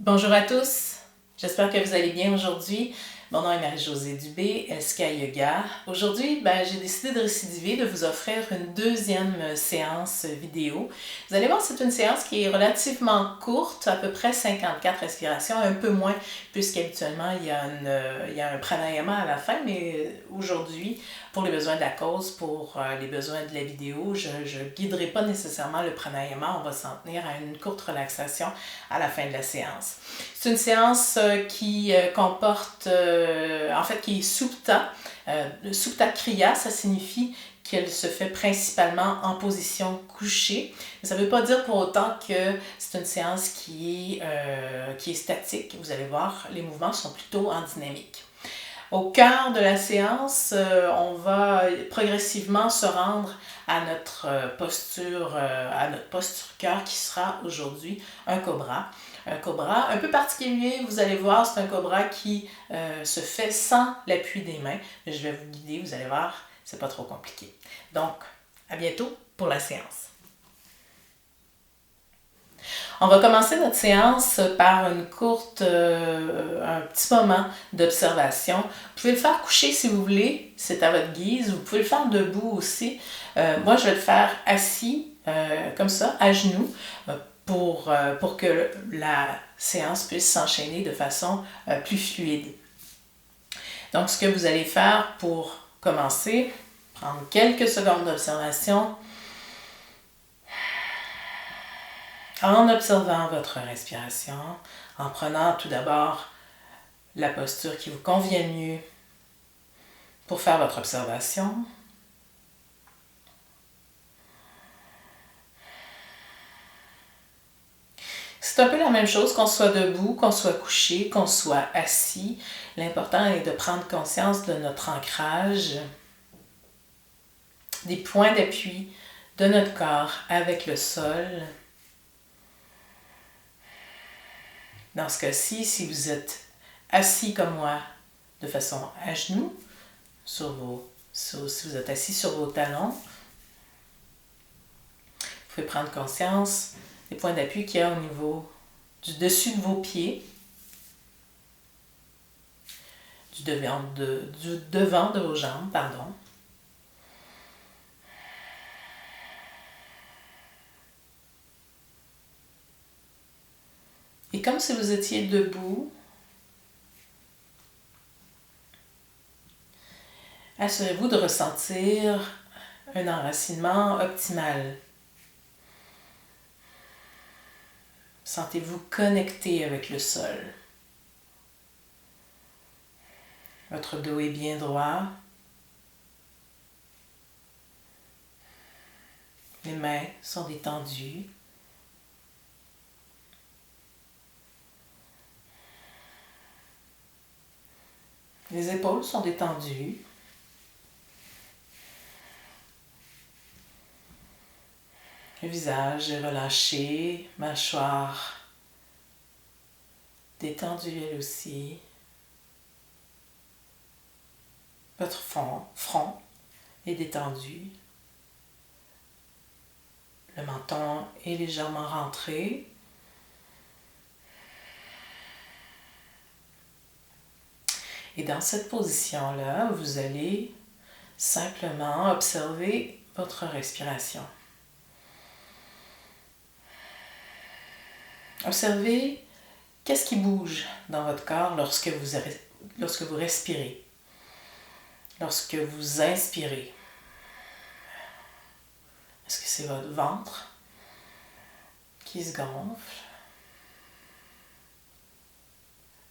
Bonjour à tous, j'espère que vous allez bien aujourd'hui. Mon nom est Marie-Josée Dubé, Sky Yoga. Aujourd'hui, j'ai décidé de récidiver, de vous offrir une deuxième séance vidéo. Vous allez voir, c'est une séance qui est relativement courte, à peu près 54 respirations, un peu moins, puisqu'habituellement il y a un pranayama à la fin, mais aujourd'hui, pour les besoins de la cause, pour les besoins de la vidéo, je ne guiderai pas nécessairement le pranayama, on va s'en tenir à une courte relaxation à la fin de la séance. C'est une séance qui comporte, en fait, qui est Supta. Supta Kriya, ça signifie qu'elle se fait principalement en position couchée. Mais ça ne veut pas dire pour autant que c'est une séance qui est statique. Vous allez voir, les mouvements sont plutôt en dynamique. Au cœur de la séance, on va progressivement se rendre à notre posture cœur qui sera aujourd'hui un cobra. Un cobra un peu particulier, vous allez voir, c'est un cobra qui se fait sans l'appui des mains. Je vais vous guider, vous allez voir, c'est pas trop compliqué. Donc, à bientôt pour la séance. On va commencer notre séance par un petit moment d'observation. Vous pouvez le faire coucher si vous voulez, c'est à votre guise. Vous pouvez le faire debout aussi. Moi, je vais le faire assis, comme ça, à genoux, pour que la séance puisse s'enchaîner de façon plus fluide. Donc, ce que vous allez faire pour commencer, prendre quelques secondes d'observation, en observant votre respiration, en prenant tout d'abord la posture qui vous convient mieux pour faire votre observation. C'est un peu la même chose qu'on soit debout, qu'on soit couché, qu'on soit assis. L'important est de prendre conscience de notre ancrage, des points d'appui de notre corps avec le sol. Dans ce cas-ci, si vous êtes assis comme moi de façon à genoux, si vous êtes assis sur vos talons, vous pouvez prendre conscience des points d'appui qu'il y a au niveau du dessus de vos pieds, du devant de vos jambes, pardon. Et comme si vous étiez debout, assurez-vous de ressentir un enracinement optimal. Sentez-vous connecté avec le sol. Votre dos est bien droit. Les mains sont détendues. Les épaules sont détendues. Le visage est relâché, mâchoire détendue elle aussi. Votre front est détendu. Le menton est légèrement rentré. Et dans cette position-là, vous allez simplement observer votre respiration. Observez qu'est-ce qui bouge dans votre corps lorsque vous respirez, lorsque vous inspirez. Est-ce que c'est votre ventre qui se gonfle?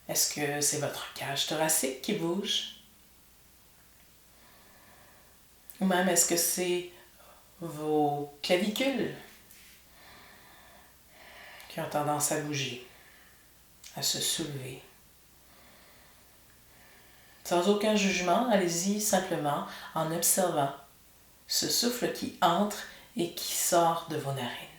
Est-ce que c'est votre cage thoracique qui bouge? Ou même est-ce que c'est vos clavicules qui ont tendance à bouger, à se soulever? Sans aucun jugement, allez-y simplement en observant ce souffle qui entre et qui sort de vos narines.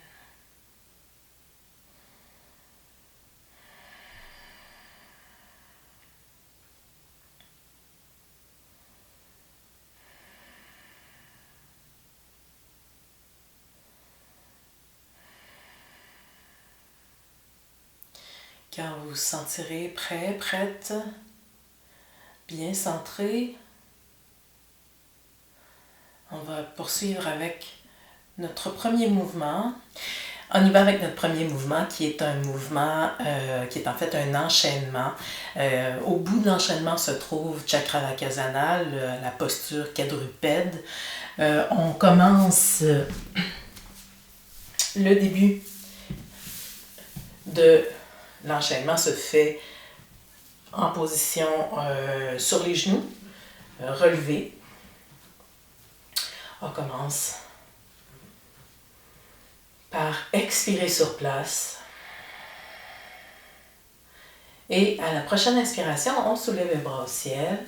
Quand vous vous sentirez prêt, prête, bien centré, on va poursuivre avec notre premier mouvement. On y va avec notre premier mouvement qui est un mouvement qui est en fait un enchaînement. Au bout de l'enchaînement se trouve Chakravakasana, la posture quadrupède. On commence le début de l'enchaînement se fait en position sur les genoux, relevés. On commence par expirer sur place. Et à la prochaine inspiration, on soulève les bras au ciel.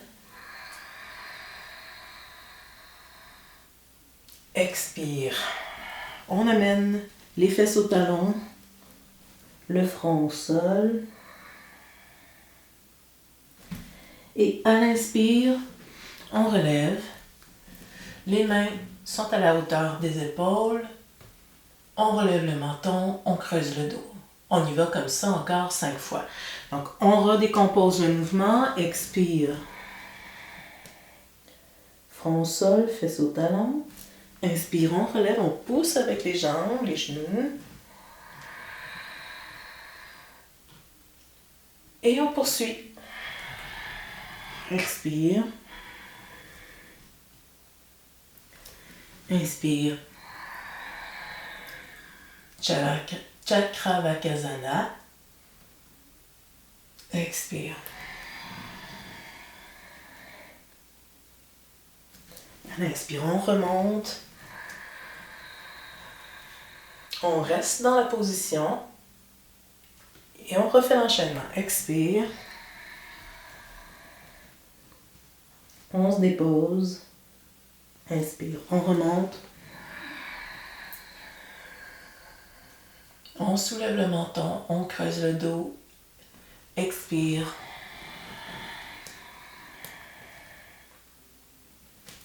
Expire. On amène les fesses au talon, le front au sol. Et à l'inspire, on relève. Les mains sont à la hauteur des épaules. On relève le menton, on creuse le dos. On y va comme ça encore 5 fois. Donc, on redécompose le mouvement. Expire. Front au sol, fesses au talon. Inspire, on relève, on pousse avec les jambes, les genoux. Et on poursuit. Expire. Inspire. Chakravakasana. Expire. En inspirant, on remonte. On reste dans la position. Et on refait l'enchaînement. Expire. On se dépose. Inspire. On remonte. On soulève le menton. On creuse le dos. Expire.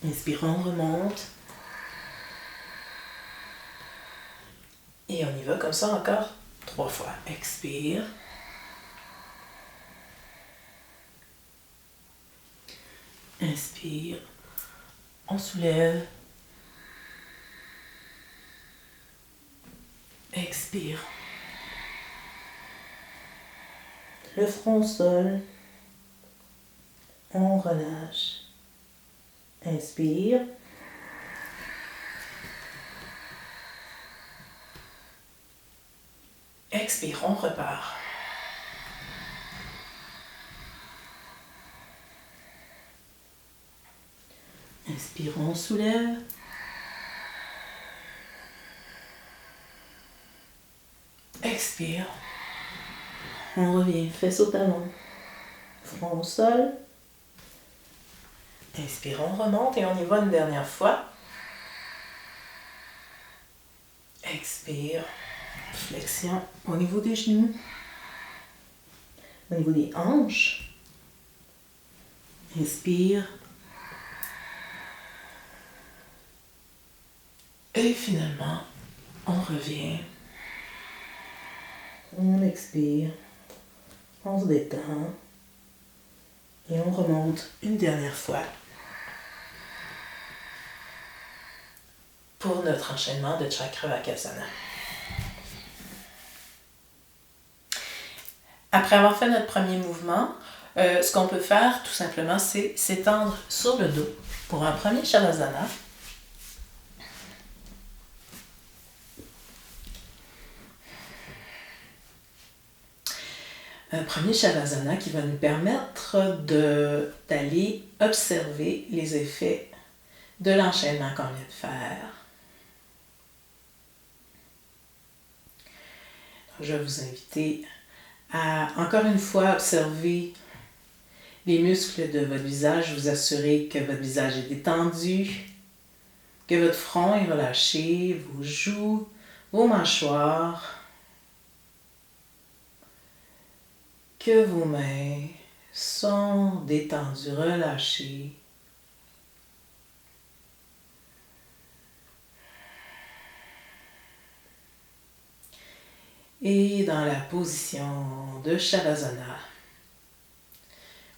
Inspire, on remonte. Et on y va comme ça encore 3 fois. Expire. Inspire. On soulève. Expire. Le front au sol. On relâche. Inspire. Expire, on repart. Inspire, on soulève. Expire. On revient, fesses au talon. Front au sol. Inspire, on remonte et on y va une dernière fois. Expire. Flexion au niveau des genoux. Au niveau des hanches. Inspire. Et finalement, on revient. On expire. On se détend. Et on remonte une dernière fois. Pour notre enchaînement de Chakravakasana. Après avoir fait notre premier mouvement, ce qu'on peut faire tout simplement, c'est s'étendre sur le dos pour un premier Shavasana. Un premier Shavasana qui va nous permettre d'aller observer les effets de l'enchaînement qu'on vient de faire. Donc, je vais vous inviter à, encore une fois, observer les muscles de votre visage, vous assurer que votre visage est détendu, que votre front est relâché, vos joues, vos mâchoires, que vos mains sont détendues, relâchées. Et dans la position de Shavasana,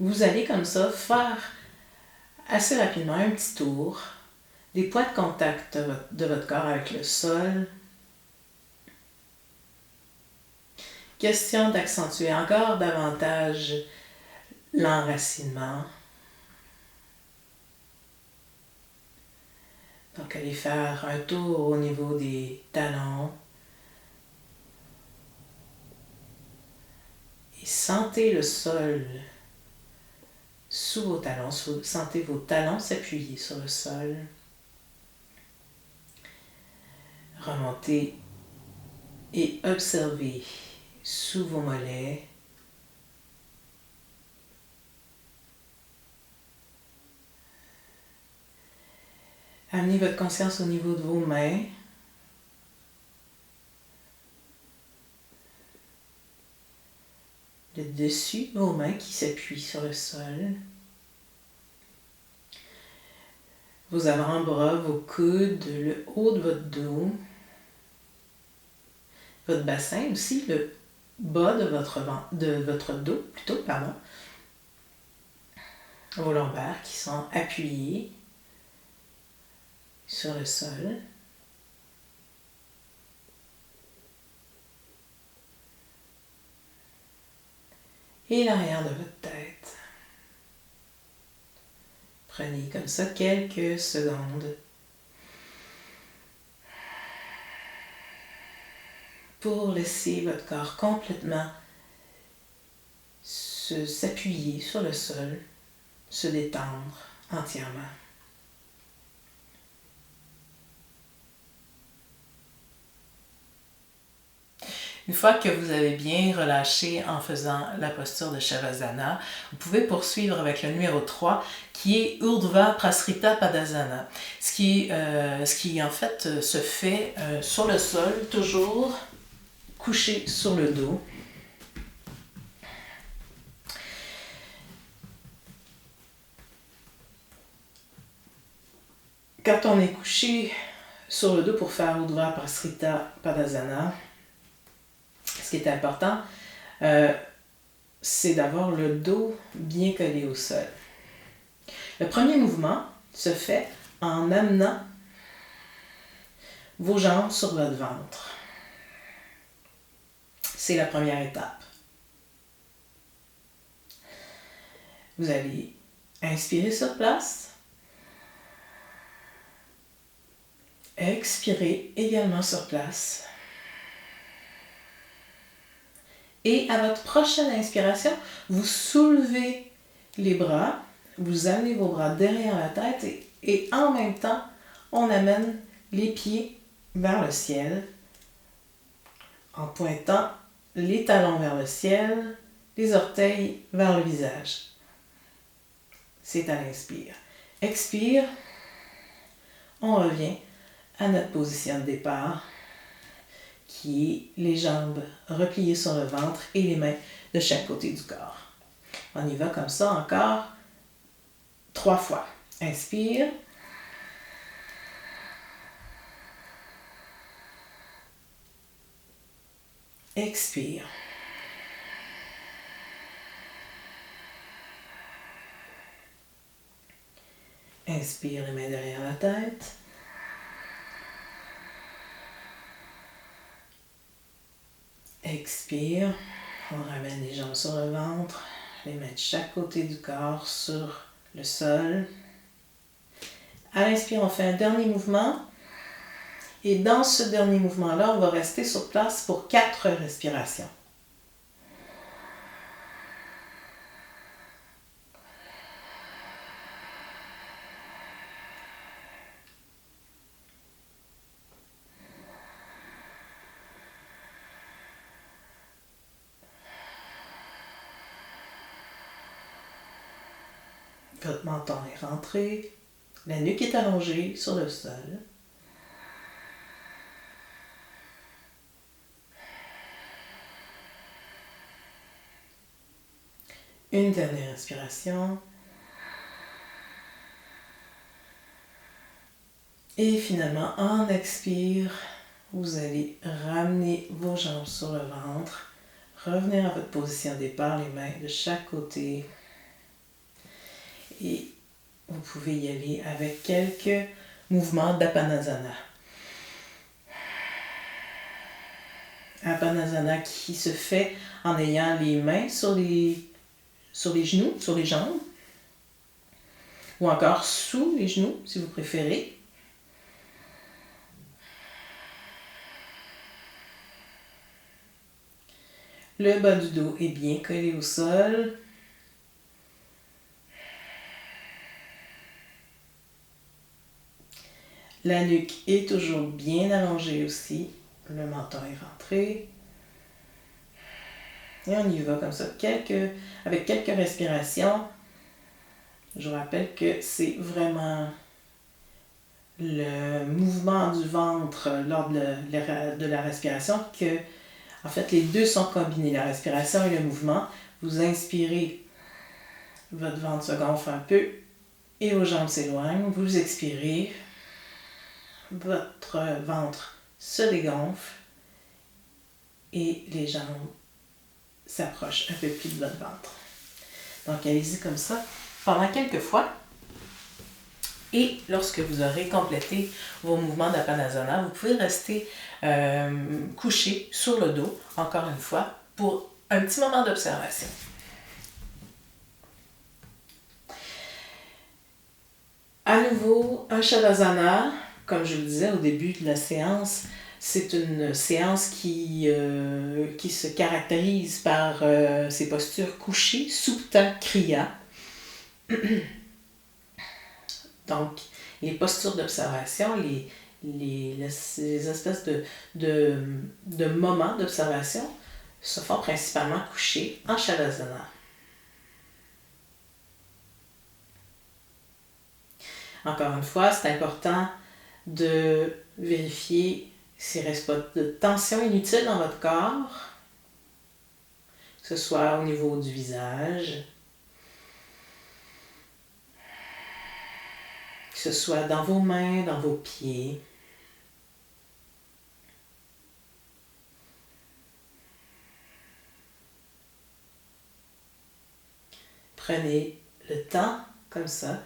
vous allez comme ça faire assez rapidement un petit tour des points de contact de votre corps avec le sol. Question d'accentuer encore davantage l'enracinement. Donc, allez faire un tour au niveau des talons. Et sentez le sol sous vos talons. Sentez vos talons s'appuyer sur le sol. Remontez et observez sous vos mollets. Amenez votre conscience au niveau de vos mains. Le dessus de vos mains qui s'appuient sur le sol. Vos avant-bras, vos coudes, le haut de votre dos. Votre bassin aussi, le bas de votre dos, pardon. Vos lombaires qui sont appuyés sur le sol. Et l'arrière de votre tête. Prenez comme ça quelques secondes pour laisser votre corps complètement s'appuyer sur le sol, se détendre entièrement. Une fois que vous avez bien relâché en faisant la posture de Shavasana, vous pouvez poursuivre avec le numéro 3 qui est Urdhva Prasrita Padasana. Ce qui en fait se fait sur le sol, toujours couché sur le dos. Quand on est couché sur le dos pour faire Urdhva Prasrita Padasana, ce qui est important, c'est d'avoir le dos bien collé au sol. Le premier mouvement se fait en amenant vos jambes sur votre ventre. C'est la première étape. Vous allez inspirer sur place. Expirer également sur place. Et à votre prochaine inspiration, vous soulevez les bras, vous amenez vos bras derrière la tête et en même temps, on amène les pieds vers le ciel en pointant les talons vers le ciel, les orteils vers le visage. C'est à l'inspire. Expire, on revient à notre position de départ, qui est les jambes repliées sur le ventre et les mains de chaque côté du corps. On y va comme ça encore 3 fois. Inspire. Expire. Inspire les mains derrière la tête. Expire. On ramène les jambes sur le ventre, les mains de chaque côté du corps sur le sol. À l'inspire, on fait un dernier mouvement. Et dans ce dernier mouvement-là, on va rester sur place pour 4 respirations. Votre menton est rentré, la nuque est allongée sur le sol. Une dernière inspiration. Et finalement, on expire, vous allez ramener vos jambes sur le ventre, revenir à votre position de départ, les mains de chaque côté. Et vous pouvez y aller avec quelques mouvements d'Apanasana. Apanasana qui se fait en ayant les mains sur les genoux, sur les jambes, ou encore sous les genoux si vous préférez. Le bas du dos est bien collé au sol. La nuque est toujours bien allongée aussi. Le menton est rentré. Et on y va comme ça, avec quelques respirations. Je vous rappelle que c'est vraiment le mouvement du ventre lors de la respiration que, en fait, les deux sont combinés, la respiration et le mouvement. Vous inspirez, votre ventre se gonfle un peu et vos jambes s'éloignent. Vous expirez, votre ventre se dégonfle et les jambes s'approchent un peu plus de votre ventre. Donc, allez-y comme ça pendant quelques fois. Et lorsque vous aurez complété vos mouvements d'Apanasana, vous pouvez rester couché sur le dos, encore une fois, pour un petit moment d'observation. À nouveau, un Shavasana, comme je le disais au début de la séance, c'est une séance qui se caractérise par ses postures couchées, Supta Kriya. Donc, les postures d'observation, les espèces de moments d'observation se font principalement couchés en Shavasana. Encore une fois, c'est important de vérifier s'il ne reste pas de tension inutile dans votre corps, que ce soit au niveau du visage, que ce soit dans vos mains, dans vos pieds. Prenez le temps, comme ça,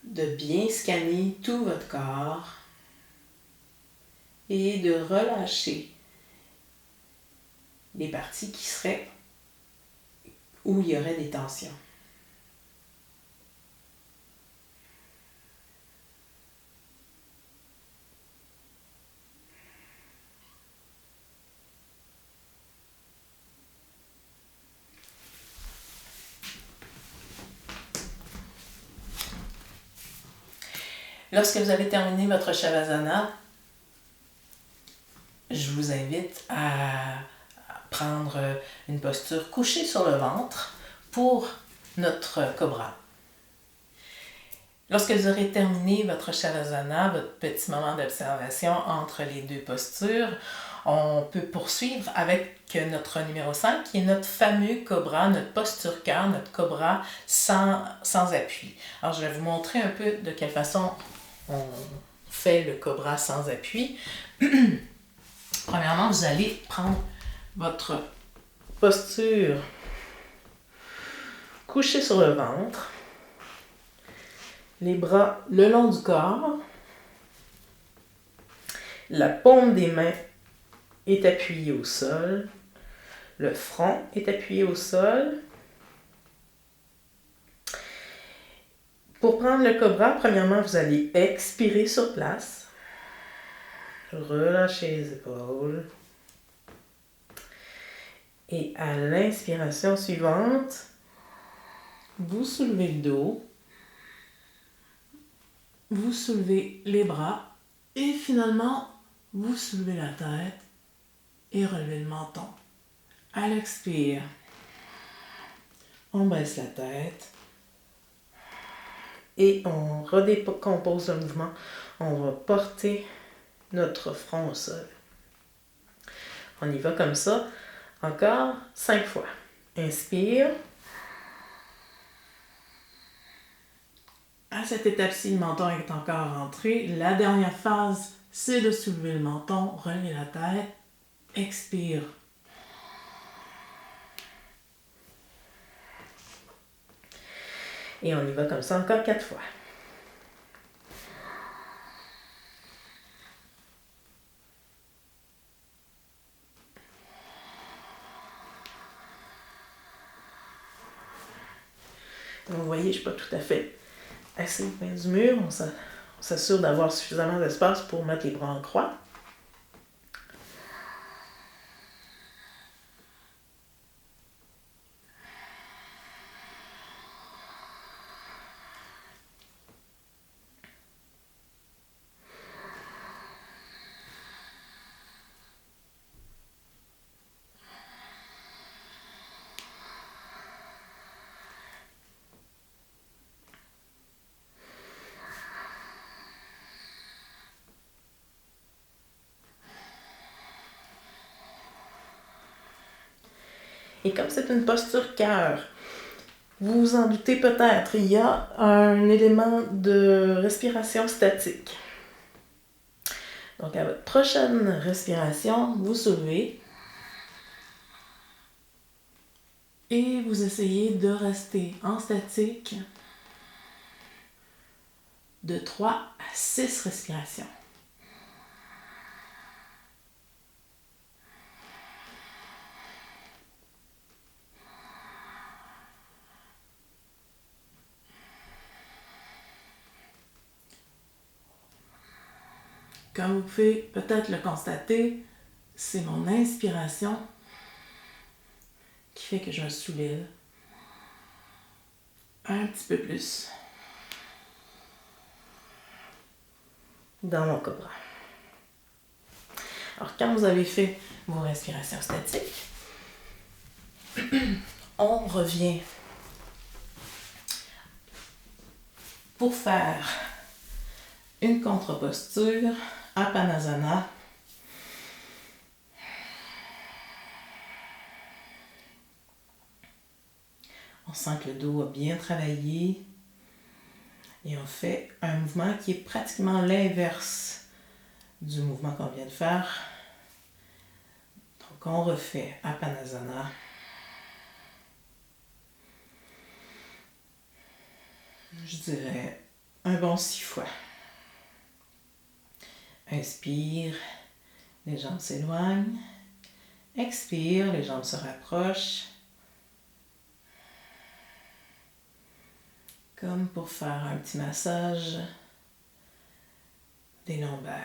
de bien scanner tout votre corps et de relâcher les parties qui seraient où il y aurait des tensions. Lorsque vous avez terminé votre Shavasana, je vous invite à prendre une posture couchée sur le ventre pour notre Cobra. Lorsque vous aurez terminé votre Shavasana, votre petit moment d'observation entre les deux postures, on peut poursuivre avec notre numéro 5, qui est notre fameux Cobra, notre posture cœur, notre Cobra sans appui. Alors, je vais vous montrer un peu de quelle façon on fait le Cobra sans appui. Premièrement, vous allez prendre votre posture couchée sur le ventre, les bras le long du corps, la paume des mains est appuyée au sol, le front est appuyé au sol. Pour prendre le Cobra, premièrement, vous allez expirer sur place. Relâchez les épaules. Et à l'inspiration suivante, vous soulevez le dos. Vous soulevez les bras. Et finalement, vous soulevez la tête et relevez le menton. À l'expire, on baisse la tête. Et on redécompose le mouvement. On va porter notre front au sol. On y va comme ça. Encore 5 fois. Inspire. À cette étape-ci, le menton est encore rentré. La dernière phase c'est de soulever le menton, relever la tête. Expire. Et on y va comme ça encore 4 fois. Vous voyez, je ne suis pas tout à fait assez au coin du mur. On s'assure d'avoir suffisamment d'espace pour mettre les bras en croix. Et comme c'est une posture cœur, vous vous en doutez peut-être, il y a un élément de respiration statique. Donc à votre prochaine respiration, vous soulevez et vous essayez de rester en statique de 3 à 6 respirations. Comme vous pouvez peut-être le constater, c'est mon inspiration qui fait que je me soulève un petit peu plus dans mon cobra. Alors, quand vous avez fait vos respirations statiques, on revient pour faire une contre-posture Apanasana. On sent que le dos a bien travaillé et on fait un mouvement qui est pratiquement l'inverse du mouvement qu'on vient de faire. Donc on refait Apanasana. Je dirais un bon 6 fois. Inspire, les jambes s'éloignent. Expire, les jambes se rapprochent. Comme pour faire un petit massage des lombaires.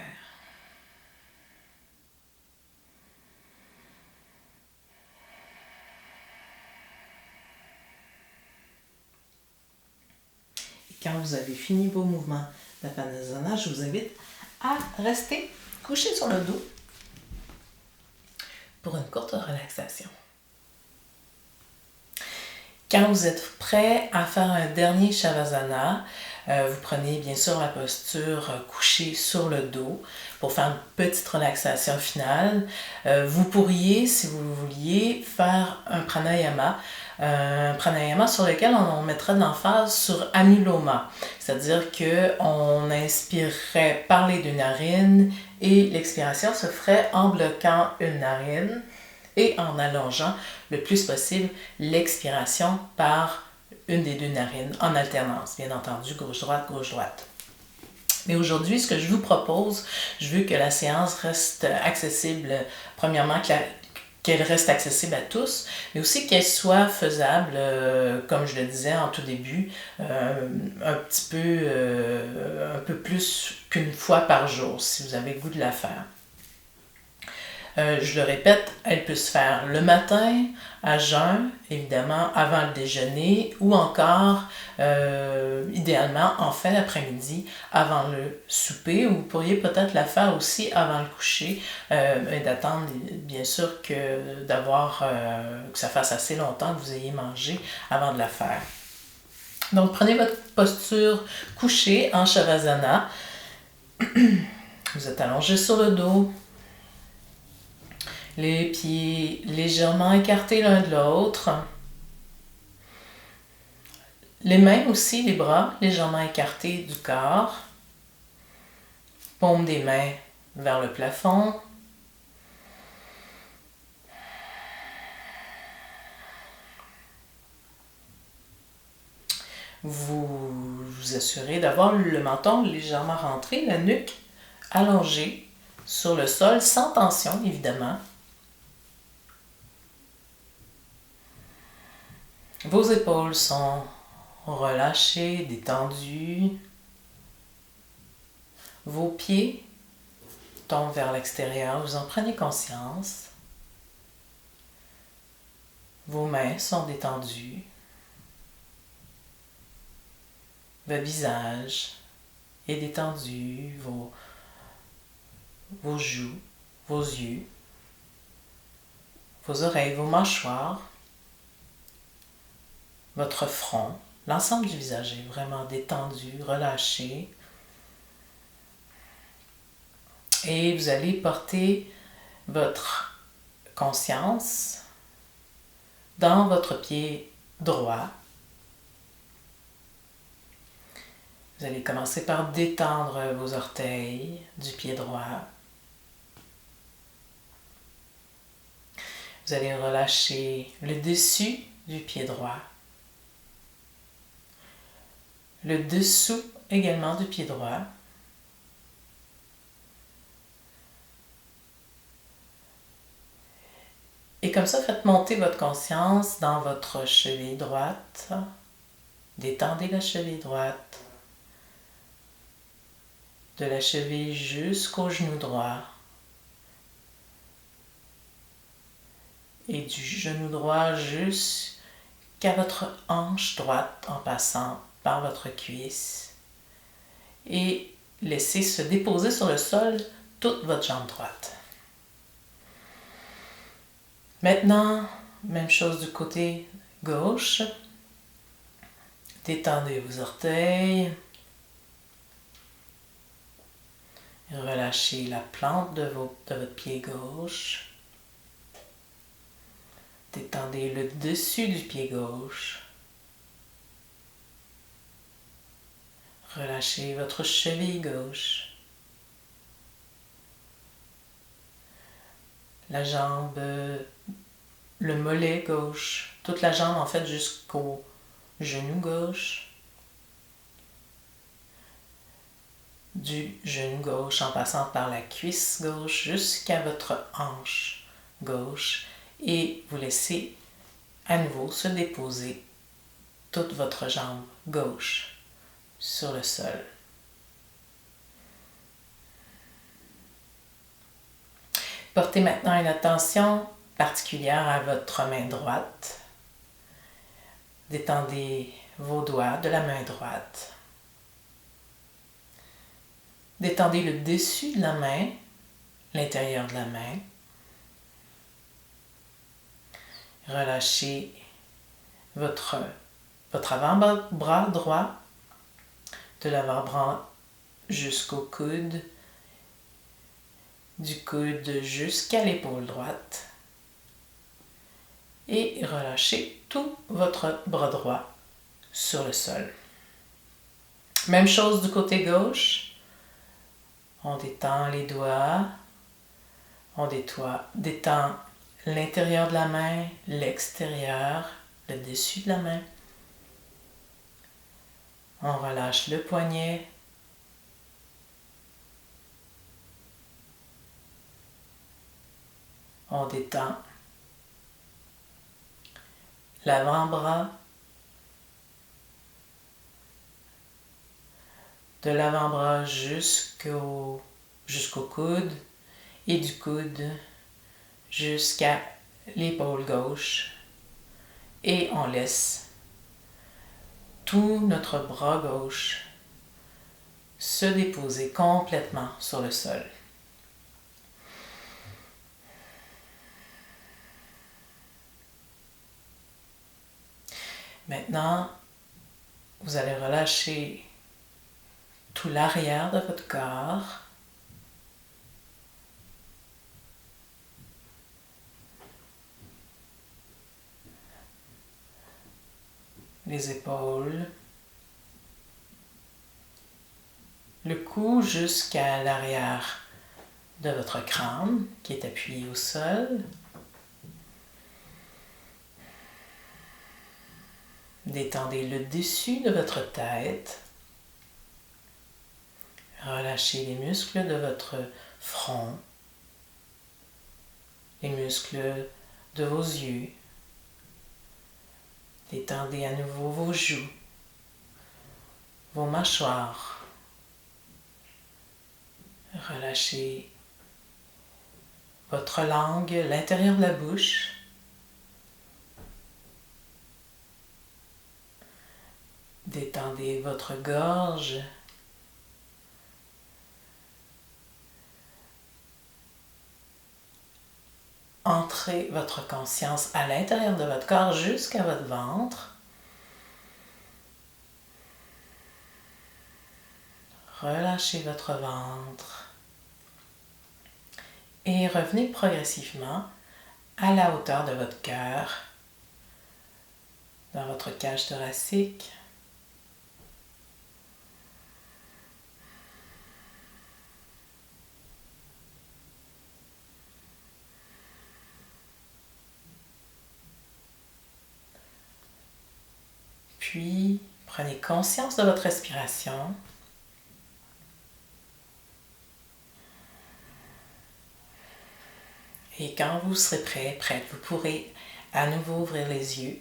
Et quand vous avez fini vos mouvements d'Apanasana, je vous invite à rester couché sur le dos pour une courte relaxation. Quand vous êtes prêt à faire un dernier Shavasana, vous prenez bien sûr la posture couchée sur le dos pour faire une petite relaxation finale. Vous pourriez, si vous le vouliez, faire un pranayama sur lequel on mettrait de l'emphase sur Anuloma, c'est-à-dire qu'on inspirerait par les 2 narines et l'expiration se ferait en bloquant une narine et en allongeant le plus possible l'expiration par une des 2 narines en alternance, bien entendu, gauche-droite, gauche-droite. Mais aujourd'hui, ce que je vous propose, je veux que la séance reste accessible, premièrement, qu'elle reste accessible à tous, mais aussi qu'elle soit faisable, comme je le disais en tout début, un peu plus qu'une fois par jour, si vous avez le goût de la faire. Je le répète, elle peut se faire le matin, à jeun, évidemment, avant le déjeuner, ou encore, idéalement, en fin d'après-midi, avant le souper, ou vous pourriez peut-être la faire aussi avant le coucher, et d'attendre, bien sûr, que ça fasse assez longtemps que vous ayez mangé avant de la faire. Donc, prenez votre posture couchée en Shavasana. Vous êtes allongé sur le dos. Les pieds légèrement écartés l'un de l'autre. Les mains aussi, les bras légèrement écartés du corps. Paume des mains vers le plafond. Vous vous assurez d'avoir le menton légèrement rentré, la nuque allongée sur le sol, sans tension évidemment. Vos épaules sont relâchées, détendues. Vos pieds tombent vers l'extérieur, vous en prenez conscience. Vos mains sont détendues. Votre visage est détendu, vos joues, vos yeux, vos oreilles, vos mâchoires, votre front. L'ensemble du visage est vraiment détendu, relâché. Et vous allez porter votre conscience dans votre pied droit. Vous allez commencer par détendre vos orteils du pied droit. Vous allez relâcher le dessus du pied droit. Le dessous également du pied droit. Et comme ça, faites monter votre conscience dans votre cheville droite. Détendez la cheville droite. De la cheville jusqu'au genou droit. Et du genou droit jusqu'à votre hanche droite en passant par votre cuisse. Et laissez se déposer sur le sol toute votre jambe droite. Maintenant, même chose du côté gauche. Détendez vos orteils. Relâchez la plante de votre pied gauche. Détendez le dessus du pied gauche. Relâchez votre cheville gauche. La jambe, le mollet gauche. Toute la jambe en fait jusqu'au genou gauche. Du genou gauche en passant par la cuisse gauche jusqu'à votre hanche gauche. Et vous laissez à nouveau se déposer toute votre jambe gauche sur le sol. Portez maintenant une attention particulière à votre main droite. Détendez vos doigts de la main droite. Détendez le dessus de la main, l'intérieur de la main. Relâchez votre avant-bras droit, de l'avant-bras jusqu'au coude, du coude jusqu'à l'épaule droite. Et relâchez tout votre bras droit sur le sol. Même chose du côté gauche. On détend les doigts. On détend l'intérieur de la main, l'extérieur, le dessus de la main. On relâche le poignet. On détend l'avant-bras. De l'avant-bras jusqu'au coude et du coude jusqu'à l'épaule gauche. Et on laisse tout notre bras gauche se déposer complètement sur le sol. Maintenant, vous allez relâcher tout l'arrière de votre corps. Les épaules. Le cou jusqu'à l'arrière de votre crâne qui est appuyé au sol. Détendez le dessus de votre tête. Relâchez les muscles de votre front, les muscles de vos yeux. Détendez à nouveau vos joues, vos mâchoires. Relâchez votre langue, l'intérieur de la bouche. Détendez votre gorge. Entrez votre conscience à l'intérieur de votre corps jusqu'à votre ventre. Relâchez votre ventre. Et revenez progressivement à la hauteur de votre cœur, dans votre cage thoracique. Puis, prenez conscience de votre respiration. Et quand vous serez prête, vous pourrez à nouveau ouvrir les yeux.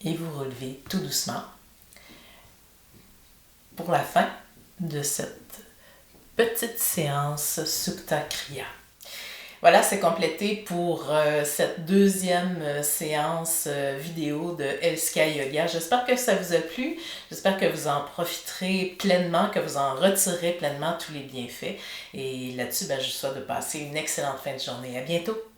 Et vous relever tout doucement pour la fin de cette petite séance Sukta Kriya. Voilà, c'est complété pour cette deuxième séance vidéo de Elskia Yoga. J'espère que ça vous a plu. J'espère que vous en profiterez pleinement, que vous en retirez pleinement tous les bienfaits. Et là-dessus, je vous souhaite de passer une excellente fin de journée. À bientôt!